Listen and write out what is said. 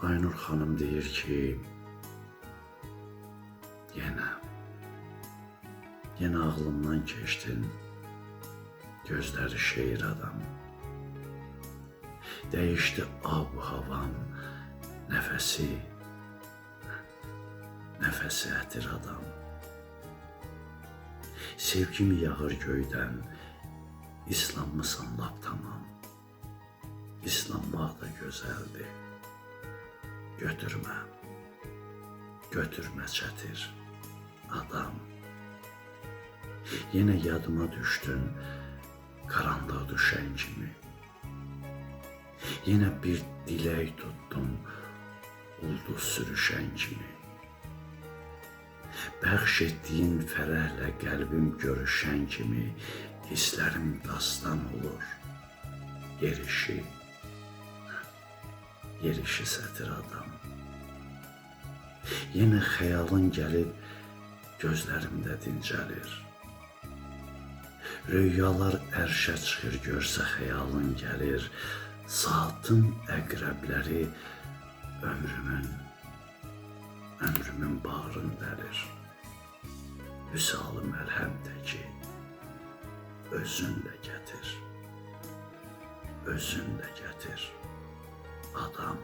Aynur xanım deyir ki, yenə ağlımdan keçdin, gözləri şeir adam. Değişti ab havam, nəfəsi ətir adam. Sevgim yağır göydən, İslanmısan lap tamam. İslanmaq da gözəldir. Götürmə çətir adam. Yenə yadıma düşdün, karanlığa düşən kimi. Yenə bir dilək tutdum, ulduz sürüşən kimi. Bəxş etdiyin fərəhlə qəlbim görüşən kimi hisslərim dastan olur. Yerişi sətir adam. Yenə xəyalın gəlib gözlərimdə dincəlir. Rüyalar ərşə çıxır görsə xəyalın gəlir. Saatın əqrəbləri ömrümün bağrını dəlir. Vüsalı məlhəm təki özün də gətir adam.